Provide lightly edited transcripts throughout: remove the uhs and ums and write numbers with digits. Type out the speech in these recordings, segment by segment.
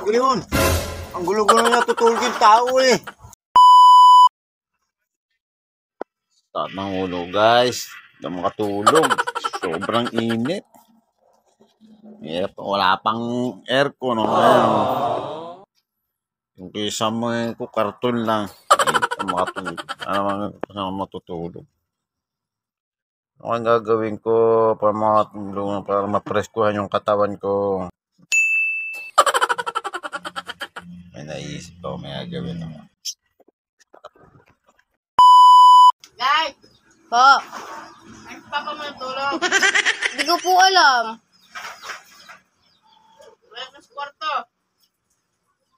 Ano yun? Ang gulo-gulo na tutulog yung tao eh. Start ng ulo guys. Hindi makatulog. Sobrang init. Wala pang aircon. Yung kisa mo ko karton lang. Hindi makatulog. Ano matutulog? Ano ang gagawin ko para makatulog, para mapreskuhan yung katawan ko? May naisip ko, may gagawin ako. Guys! Po. Ay, papa mo natulog. Hindi ko po alam. Wala ka sa kwarto.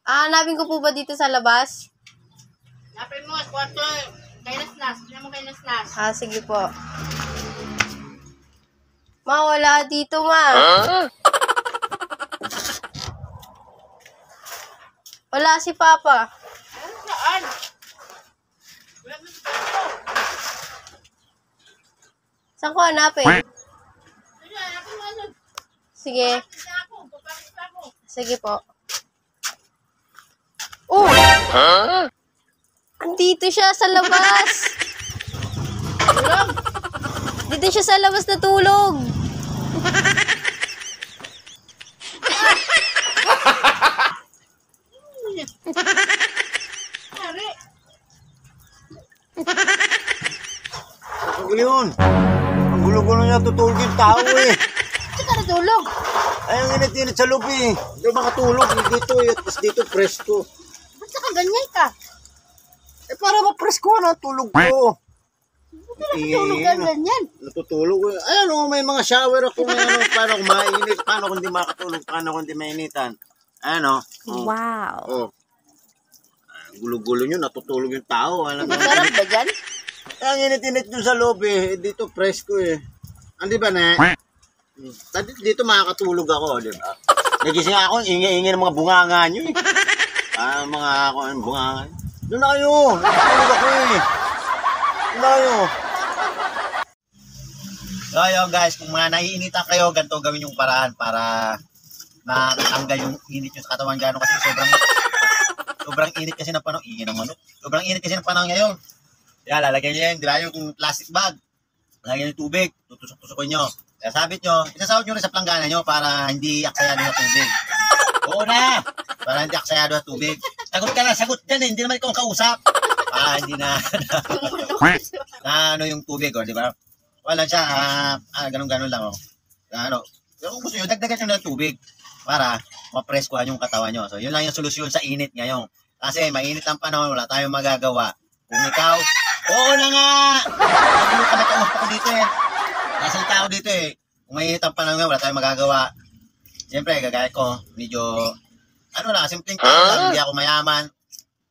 Hanapin ko po ba dito sa labas? Napin mo, kwarto. Kay Nasnas. Tignan mo kay Nasnas. Sige po. Ma, wala dito, ma. Wala si Papa. Ano saan? Wala ka sa kwarto. Saan ko hanapin? Sige, napin mo ano. Sige. Papakita ako. Papakita ako. Sige po. Oh! Andito siya sa labas. Tulog. Dito siya sa labas natulog. Hari. Ang gulo yun. Ang gulo-gulo na tutulog yung tao eh. Saan ka natulog? Ay, ang init-init sa loob eh. Hindi makatulog. Dito eh. Tapos dito presko. Ba't saka ganyan ka? Eh, para mapresko na tulog ko. Natulog ka ganyan. Natutulog eh. Ay, ano, may mga shower ako. May ano, paano kung mainit. Paano kung di makatulog. Paano kung di mainitan. Ano? Wow. Oh. Gulo-gulo nyo. Natutulog yung tao. Alam mo? Masarap ba dyan? Ang init-init dun sa loob eh. Dito presko eh. Andi ba na? Dito makakatulog ako, di ba? Nagising ako, ingay-ingay ng mga bunganga nyo eh. Mga bunganga. Doon na kayo. Natutulog ako eh. Doon na kayo. So ayun guys, kung mga naiinitan kayo, ganito gawin yung paraan para matanggal yung init yung sa katawan gano'n kasi sobrang init kasi ng panahon. Ingay ng manok. Sobrang init kasi ng panahon ngayon. Kaya lalagyan nyo yan, di ba yung plastic bag. Lalagyan nyo yung tubig, tutusok-tusokin nyo. Kaya sabit nyo, isasawad nyo rin sa planggana nyo para hindi aksayado sa tubig. Oo na! Para hindi aksayado sa tubig. Sagot ka na, sagot dyan eh. Hindi naman ikaw ang kausap. Hindi na ano yung tubig, di ba? Wala siya, ganun-ganun lang. Kung gusto nyo, dagdagan nyo ng tubig para mapreskuhan yung katawan nyo. So, yun lang yung solusyon sa init ngayon. Kasi mainit ang panahon, wala tayong magagawa. Kung ikaw, oo na nga! Ano ka nakausap ko dito eh. Nasa tao dito eh. Kung mainit ang panahon nga, wala tayong magagawa. Siyempre, gagaya ko, medyo, simpleng tao lang, hindi ako mayaman.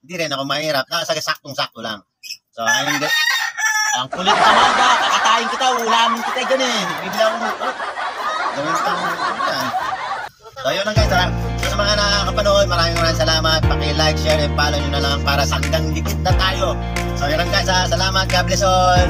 Hindi rin ako mahirap. Saktong-sakto lang. So, ang kulit naman ba? Kakatayin kita, ulamin kita dyan eh. Bibila ako, gawin ka mo. So, yun lang guys. Sa mga nakakapanood, maraming salamat. Paki-like, share, and follow nyo na lang para sa hanggang dikit na tayo. So, yun lang guys. Salamat. God bless all.